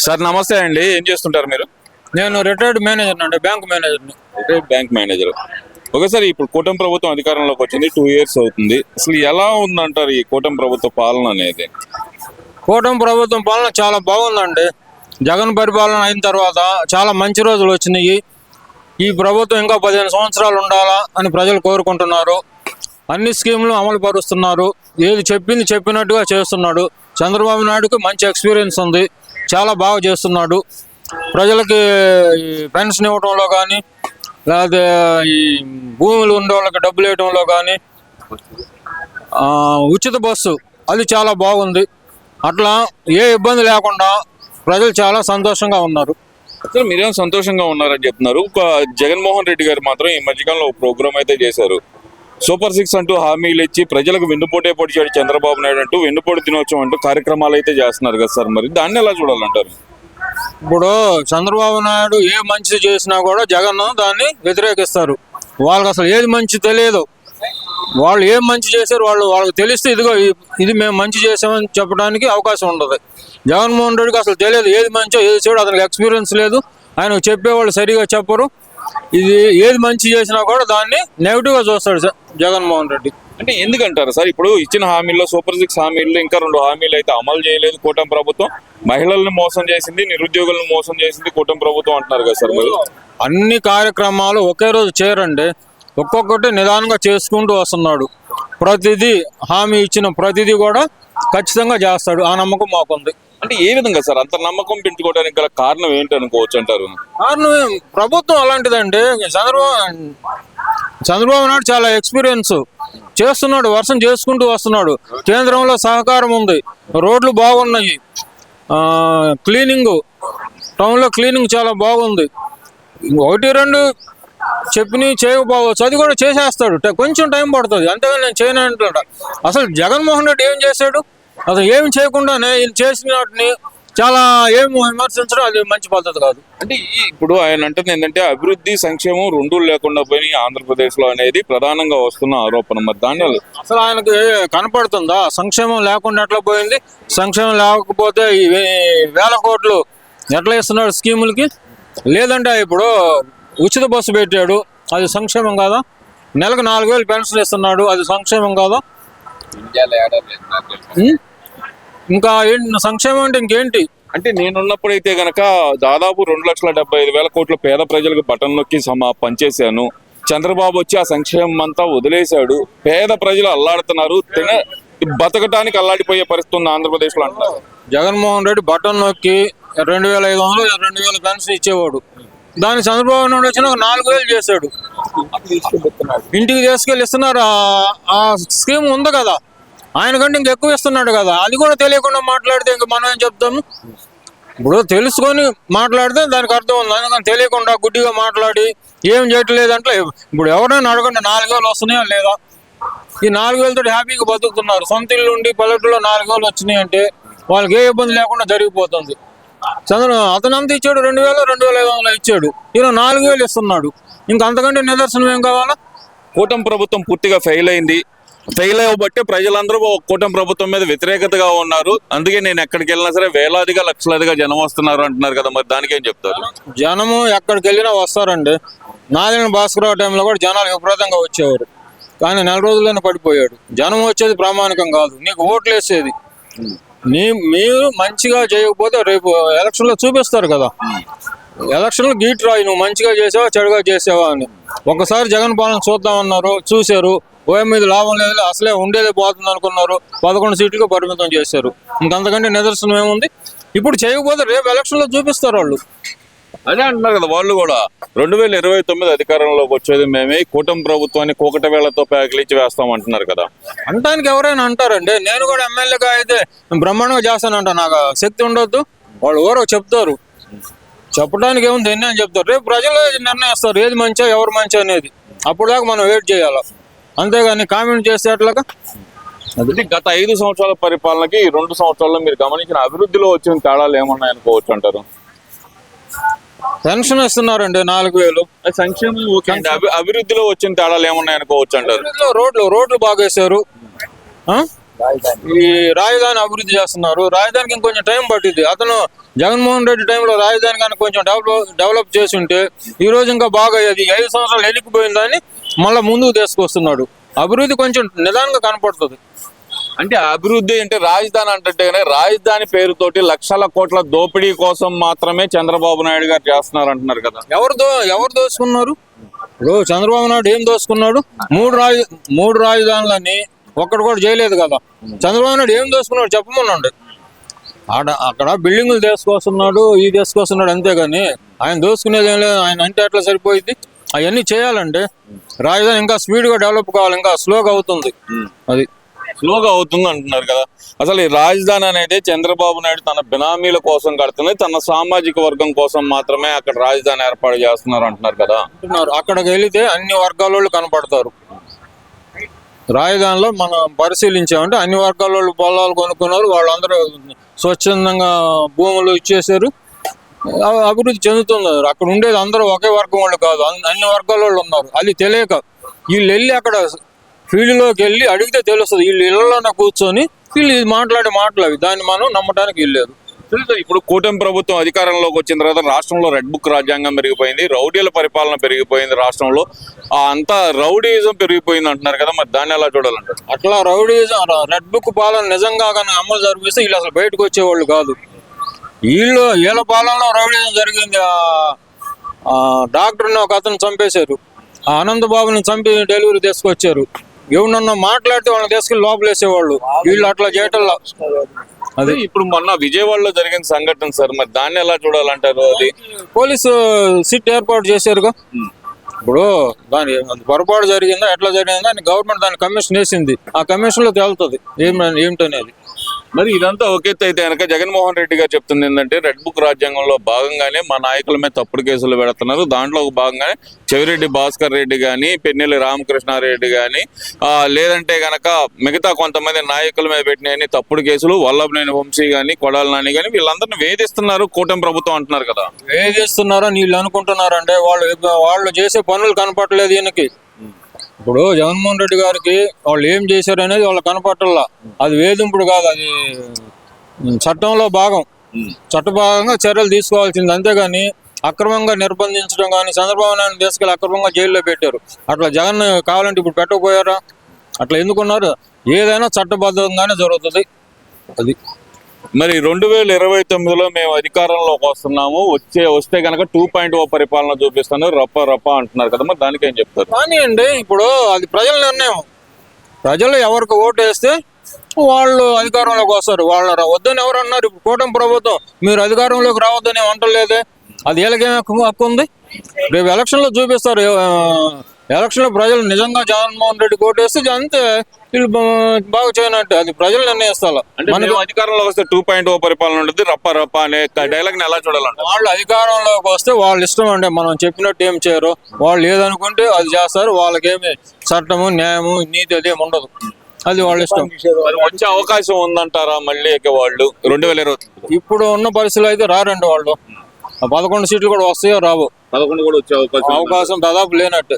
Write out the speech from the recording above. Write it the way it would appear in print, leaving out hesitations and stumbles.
Sir నమస్తే అండి, ఏం చేస్తుంటారు మీరు? నేను రిటైర్డ్ మేనేజర్ అండి, bank manager. Retired bank manager. ఒకసారి ఇప్పుడు కూటమి ప్రభుత్వం అధికారంలోకి వచ్చింది 2 years అవుతుంది. అసలు ఎలా ఉందంటారు ఈ కూటమి ప్రభుత్వ పాలన అనేది? కూటమి ప్రభుత్వం పాలన చాలా బాగుందండి. జగన్ పరిపాలన అయిన తర్వాత చాలా మంచి రోజులు వచ్చినాయి. ఈ ప్రభుత్వం ఇంకా 15 సంవత్సరాలు ఉండాలా అని ప్రజలు కోరుకుంటున్నారు. అన్ని స్కీములు అమలు పరుస్తున్నారు. ఏది చెప్పింది చెప్పినట్టుగా చేస్తున్నాడు. చంద్రబాబు నాయుడుకి మంచి ఎక్స్పీరియన్స్ ఉంది, చాలా బాగా చేస్తున్నాడు. ప్రజలకి పెన్షన్ ఇవ్వడంలో కానీ, లేకపోతే ఈ భూములు ఉండే వాళ్ళకి డబ్బులు ఇవ్వడంలో కానీ, ఉచిత బస్సు అది చాలా బాగుంది. అట్లా ఏ ఇబ్బంది లేకుండా ప్రజలు చాలా సంతోషంగా ఉన్నారు. అసలు మీరేం సంతోషంగా ఉన్నారని చెప్తున్నారు. జగన్మోహన్ రెడ్డి గారు మాత్రం ఈ మధ్యకాలంలో ఒక ప్రోగ్రామ్ అయితే చేశారు. సూపర్ 6 అంటూ హామీలు ఇచ్చి ప్రజలకు వెన్నుపోటే పొడిచాడు చంద్రబాబు నాయుడు అంటూ వెన్నుపోటు దినోత్సవం అంటూ కార్యక్రమాలు అయితే చేస్తున్నారు కదా సార్, మరి దాన్ని ఎలా చూడాలంటారు? ఇప్పుడు చంద్రబాబు నాయుడు ఏ మంచి చేసినా కూడా జగన్ దాన్ని వ్యతిరేకిస్తారు. వాళ్ళకి అసలు ఏది మంచి తెలియదు. వాళ్ళు ఏం మంచి చేశారు వాళ్ళకి తెలిస్తే ఇదిగో ఇది మేము మంచి చేసామని చెప్పడానికి అవకాశం ఉండదు. జగన్మోహన్ రెడ్డికి అసలు తెలియదు ఏది మంచో ఏది చెడు, అతనికి ఎక్స్పీరియన్స్ లేదు. ఆయన చెప్పేవాళ్ళు సరిగా చెప్పరు. ఇది ఏది మంచి చేసినా కూడా దాన్ని నెగిటివ్గా చూస్తాడు జగన్మోహన్ రెడ్డి. అంటే ఎందుకంటారు సార్? ఇప్పుడు ఇచ్చిన హామీల్లో సూపర్ 6 హామీల్లో ఇంకా 2 హామీలు అయితే అమలు చేయలేదు కూటమి ప్రభుత్వం. మహిళలను మోసం చేసింది, నిరుద్యోగులను మోసం చేసింది కూటమి ప్రభుత్వం అంటున్నారు కదా సార్. మీరు అన్ని కార్యక్రమాలు ఒకే రోజు చేయరండి, ఒక్కొక్కటి నిదానంగా చేసుకుంటూ వస్తున్నాడు. ప్రతిదీ హామీ ఇచ్చిన ప్రతిదీ కూడా ఖచ్చితంగా చేస్తాడు. ఆ నమ్మకం మాకుంది. అంటే ఏ విధంగా సార్ అంత నమ్మకం పెంచుకోవడానికి గల కారణం ఏంటి అనుకోవచ్చు అంటారు? కారణం ప్రభుత్వం అలాంటిదండి. చంద్రబాబు నాయుడు చాలా ఎక్స్పీరియన్స్ చేస్తున్నాడు, వర్షం చేసుకుంటూ వస్తున్నాడు. కేంద్రంలో సహకారం ఉంది, రోడ్లు బాగున్నాయి, క్లీనింగ్ టౌన్లో క్లీనింగ్ చాలా బాగుంది. 1-2 చెప్పినవి చేయకపోవచ్చు, అది కూడా చేసేస్తాడు. కొంచెం టైం పడుతుంది, అంతేగాని నేను చేయను అంటాడు. అసలు జగన్మోహన్ రెడ్డి ఏం చేశాడు? అసలు ఏమి చేయకుండానే ఈయన చేసిన వాటిని చాలా ఏమి విమర్శించడం అది మంచి పద్ధతి కాదు. అంటే ఇప్పుడు ఆయన అంటుంది ఏంటంటే అభివృద్ధి సంక్షేమం 2 లేకుండా పోయి ఆంధ్రప్రదేశ్ లో అనేది ప్రధానంగా వస్తున్న ఆరోపణ. మరి దాని అసలు ఆయనకి కనపడుతుందా సంక్షేమం లేకుండా ఎట్లా పోయింది? సంక్షేమం లేకపోతే ఈ 1000 కోట్లు ఎట్లా ఇస్తున్నాడు స్కీములకి? లేదంటే ఇప్పుడు ఉచిత బస్సు పెట్టాడు, అది సంక్షేమం కాదా? నెలకు 4000 పెన్షన్ ఇస్తున్నాడు, అది సంక్షేమం కాదా? ఇంకా ఏంటి సంక్షేమం అంటే? ఇంకేంటి అంటే నేనున్నప్పుడైతే గనక దాదాపు 2,75,000 కోట్ల పేద ప్రజలకు బటన్ నొక్కి పనిచేశాను. చంద్రబాబు వచ్చి ఆ సంక్షేమం అంతా వదిలేశాడు. పేద ప్రజలు అల్లాడుతున్నారు, బతకటానికి అల్లాడిపోయే పరిస్థితి ఉంది ఆంధ్రప్రదేశ్ లో అంటున్నారు. జగన్మోహన్ రెడ్డి బటన్ నొక్కి 2,500 2,000 పెన్షన్ ఇచ్చేవాడు. దాన్ని చంద్రబాబు నాయుడు వచ్చిన 4,000 చేశాడు. ఇంటికి తీసుకెళ్ళి ఇస్తున్నారు. ఆ స్కీమ్ ఉంది కదా, ఆయన కంటే ఇంకెక్కువ ఇస్తున్నాడు కదా. అది కూడా తెలియకుండా మాట్లాడితే ఇంక మనం ఏం చెప్తాము? ఇప్పుడు తెలుసుకొని మాట్లాడితే దానికి అర్థం ఉంది. అందుకని తెలియకుండా గుడ్డిగా మాట్లాడి ఏం చేయట్లేదంటే ఇప్పుడు ఎవరైనా అడగండి 4,000 వస్తున్నాయా లేదా? ఈ 4,000 తోటి హ్యాపీగా బతుకుతున్నారు. సొంత ఇల్లు ఉండి పల్లెటూరులో 4,000 వచ్చినాయి అంటే వాళ్ళకి ఏ ఇబ్బంది లేకుండా జరిగిపోతుంది. అతను అంత ఇచ్చాడు, 2,000 2,500 ఇచ్చాడు. ఈయన 4,000 ఇస్తున్నాడు. ఇంకా అంతకంటే నిదర్శనం ఏం కావాలా? కూటమి ప్రభుత్వం పూర్తిగా ఫెయిల్ అయింది. ఫెయిల్ అవ్వబట్టే ప్రజలందరూ కూటమి ప్రభుత్వం మీద వ్యతిరేకతగా ఉన్నారు. అందుకే నేను ఎక్కడికి వెళ్ళినా సరే వేలాదిగా లక్షలాదిగా జనం వస్తున్నారు అంటున్నారు కదా, మరి దానికి ఏం చెప్తారు? జనము ఎక్కడికి వెళ్ళినా వస్తారండి. నారాయణ భాస్కరరావు టైంలో కూడా జనాలు విపరీతంగా వచ్చేవారు, కానీ 4 రోజుల్లోనే పడిపోయాడు. జనం వచ్చేది ప్రామాణికం కాదు, నీకు ఓట్లు వేసేది. మీరు మంచిగా చేయకపోతే రేపు ఎలక్షన్లో చూపిస్తారు కదా. ఎలక్షన్లో గీట్ రాయి, నువ్వు మంచిగా చేసావా చెడుగా చేసావా అని. ఒకసారి జగన్ పాలన చూద్దామన్నారు, చూశారు. మీద లాభం లేదు, అసలే ఉండేదే పోతుంది అనుకున్నారు. 11 సీట్లకు పరిమితం చేశారు. ఇంకంతకంటే నిదర్శనం ఏముంది? ఇప్పుడు చేయకపోతే రేపు ఎలక్షన్లో చూపిస్తారు వాళ్ళు. అదే అంటున్నారు కదా వాళ్ళు కూడా. 2029 అధికారంలోకి వచ్చేది మేమే, కూటమి ప్రభుత్వాన్ని కూకట వేళ్లతో పేకలిచ్చి వేస్తాం అంటున్నారు కదా. అంటానికి ఎవరైనా అంటారండి. నేను కూడా ఎమ్మెల్యేగా అయితే బ్రహ్మాండంగా చేస్తానంట, నాకు శక్తి ఉండొద్దు. వాళ్ళు ఎవరో చెప్తారు, చెప్పడానికి ఏముంది ఎన్ని అని చెప్తారు. రేపు ప్రజలు నిర్ణయిస్తారు ఏది మంచో ఎవరు మంచో అనేది. అప్పుడు దాకా మనం వెయిట్ చేయాలి, అంతేగాని కామెంట్ చేస్తే అట్లాగా. అది గత 5 సంవత్సరాల పరిపాలనకి 2 సంవత్సరాల్లో మీరు గమనించిన అభివృద్ధిలో వచ్చిన తేడాలు ఏమన్నాయి అనుకోవచ్చు అంటారు? పెన్షన్ ఇస్తున్నారండి 4,000. సంక్షేమం అభివృద్ధిలో వచ్చిన తేడాలు ఏమన్నాయి అనుకోవచ్చు అంటారు? రోడ్లు బాగేశారు. ఈ రాజధాని అభివృద్ధి చేస్తున్నారు. రాజధానికి ఇంకొంచెం టైం పట్టింది. అతను జగన్మోహన్ రెడ్డి టైంలో రాజధాని కనుక కొంచెం డెవలప్ చేసి ఉంటే ఈ రోజు ఇంకా బాగా అయ్యేది. 5 సంవత్సరాలు వెనక్కిపోయిందని మళ్ళీ ముందుకు తీసుకొస్తున్నాడు. అభివృద్ధి కొంచెం నిదానంగా కనపడుతుంది. అంటే అభివృద్ధి అంటే రాజధాని అంటే రాజధాని పేరుతోటి లక్షల కోట్ల దోపిడీ కోసం మాత్రమే చంద్రబాబు నాయుడు గారు చేస్తున్నారు అంటున్నారు కదా. ఎవరు దోచుకున్నారు? ఇప్పుడు చంద్రబాబు నాయుడు ఏం దోచుకున్నాడు? మూడు రాజధానులని ఒక్కడు కూడా చేయలేదు కదా. చంద్రబాబు నాయుడు ఏం దోచుకున్నాడు చెప్పమనండి. అక్కడ బిల్డింగులు తీసుకొస్తున్నాడు, తీసుకొస్తున్నాడు అంతేగాని ఆయన దోచుకునేది ఏం లేదు. ఆయన అంటే ఎట్లా సరిపోయింది? అవన్నీ చేయాలంటే రాజధాని ఇంకా స్పీడ్గా డెవలప్ కావాలి. ఇంకా స్లోగా అవుతుంది. అది స్లోగా అవుతుంది అంటున్నారు కదా. అసలు ఈ రాజధాని అనేది చంద్రబాబు నాయుడు తన బినామీల కోసం కడుతుంది, తన సామాజిక వర్గం కోసం మాత్రమే అక్కడ రాజధాని ఏర్పాటు చేస్తున్నారు అంటున్నారు కదా. అక్కడికి వెళితే అన్ని వర్గాల వాళ్ళు కనపడతారు. రాజధానిలో మనం పరిశీలించామంటే అన్ని వర్గాల వాళ్ళు పొలాలు కొనుక్కున్నారు. వాళ్ళందరూ స్వచ్ఛందంగా భూములు ఇచ్చేసారు. అభివృద్ధి చెందుతుంది. అక్కడ ఉండేది అందరూ ఒకే వర్గం వాళ్ళు కాదు, అన్ని వర్గాల వాళ్ళు ఉన్నారు. అది తెలియక వీళ్ళు వెళ్ళి అక్కడ ఫీల్డ్లోకి వెళ్ళి అడిగితే తెలుస్తుంది. వీళ్ళు ఇళ్లలోనే కూర్చొని వీళ్ళు మాటలు అవి దాన్ని మనం నమ్మటానికి వీల్లేదు. ఇప్పుడు కూటమి ప్రభుత్వం అధికారంలోకి వచ్చిన తర్వాత రాష్ట్రంలో రెడ్ బుక్ రాజ్యాంగం పెరిగిపోయింది, రౌడీల పరిపాలన పెరిగిపోయింది, రాష్ట్రంలో అంతా రౌడీయిజం పెరిగిపోయింది అంటున్నారు కదా. మరి దాన్ని ఎలా చూడాలంటారు? అట్లా రౌడీయిజం రెడ్ బుక్ పాలన నిజంగా కానీ అమలు జరిపిస్తే వీళ్ళు అసలు బయటకు వచ్చేవాళ్ళు కాదు. వీళ్ళ పాలనలో రౌడీయిజం జరిగింది. డాక్టర్ని ఒక అతను చంపేశారు. అనంతబాబుని చంపి డెలివరీ తీసుకొచ్చారు. ఎవరన్నా మాట్లాడితే వాళ్ళని తీసుకెళ్ళి లోపలేసేవాళ్ళు. వీళ్ళు అట్లా చేయటంలో అదే ఇప్పుడు మొన్న విజయవాడలో జరిగిన సంఘటన సార్, మరి దాన్ని ఎలా చూడాలంటారు? అది పోలీసు సిట్ ఏర్పాటు చేశారుగా. ఇప్పుడు దాని పొరపాటు జరిగిందా ఎట్లా జరిగిందా అని గవర్నమెంట్ దాని కమిషన్ వేసింది. ఆ కమిషన్ లో తేలుతుంది ఏమిటనేది. మరి ఇదంతా ఒకెత్తి అయితే కనుక జగన్మోహన్ రెడ్డి గారు చెప్తుంది ఏంటంటే రెడ్ బుక్ రాజ్యాంగంలో భాగంగానే మా నాయకుల మీద తప్పుడు కేసులు పెడుతున్నారు. దాంట్లో భాగంగానే చెవిరెడ్డి భాస్కర్ రెడ్డి కానీ, పెన్నెల్లి రామకృష్ణారెడ్డి కానీ, లేదంటే గనక మిగతా కొంతమంది నాయకుల మీద పెట్టిన తప్పుడు కేసులు, వల్లభనేని వంశీ కానీ, కొడాలి నాని కానీ వీళ్ళందరినీ వేధిస్తున్నారు కూటమి ప్రభుత్వం అంటున్నారు కదా. వేధిస్తున్నారని వీళ్ళు అనుకుంటున్నారంటే వాళ్ళు చేసే పనులు కనపడలేదు ఈయనకి. ఇప్పుడు జగన్మోహన్ రెడ్డి గారికి వాళ్ళు ఏం చేశారు అనేది వాళ్ళు కనపట్టల్లా. అది వేధింపుడు కాదు, అది చట్టంలో భాగం. చట్టభాగంగా చర్యలు తీసుకోవాల్సింది. అంతేగాని అక్రమంగా నిర్బంధించడం కానీ, చంద్రబాబు నాయుడు తీసుకెళ్ళి అక్రమంగా జైల్లో పెట్టారు. అట్లా జగన్ కావాలంటే ఇప్పుడు పెట్టకపోయారా? అట్లా ఎందుకున్నారు? ఏదైనా చట్టబద్ధంగానే జరుగుతుంది. అది మరి 2029లో మేము అధికారంలోకి వస్తున్నాము, వస్తే కనుక 2.0 పరిపాలన చూపిస్తాను రప్ప అంటున్నారు కదా. మరి దానికి ఏం చెప్తారు? కానీ అండి ఇప్పుడు అది ప్రజల నిర్ణయం. ప్రజలు ఎవరికి ఓటు వేస్తే వాళ్ళు అధికారంలోకి వస్తారు. వాళ్ళు వద్దని ఎవరు అన్నారు? ఇప్పుడు కూటమి ప్రభుత్వం మీరు అధికారంలోకి రావద్దని అంటలేదే. అది వీళ్ళకేం హక్కు ఉంది? రేపు ఎలక్షన్లో చూపిస్తారు. ఎలక్షన్లో ప్రజలు నిజంగా జగన్మోహన్ రెడ్డి ఓటేస్తే అంతే, వీళ్ళు బాగా చేయనట్టు. అది ప్రజలు నిర్ణయిస్తారు. మనకి అధికారంలో వస్తే 2.0 పరిపాలన ఉంటుంది రప్ప అనే డైలాగ్ ని ఎలా చూడాలంటే వాళ్ళు అధికారంలోకి వస్తే వాళ్ళ ఇష్టం అండి. మనం చెప్పినట్టు ఏం చేయరు. వాళ్ళు ఏదనుకుంటే అది చేస్తారు. వాళ్ళకేమి చట్టము, న్యాయము, నీతి అదేమి ఉండదు. అది వాళ్ళ ఇష్టం. వచ్చే అవకాశం ఉందంటారా మళ్ళీ వాళ్ళు 2020? ఇప్పుడు ఉన్న పరిస్థితులు అయితే రారండి వాళ్ళు. 11 సీట్లు కూడా వస్తాయో రావు. 11 కూడా వచ్చే అవకాశం దాదాపు లేనట్టు.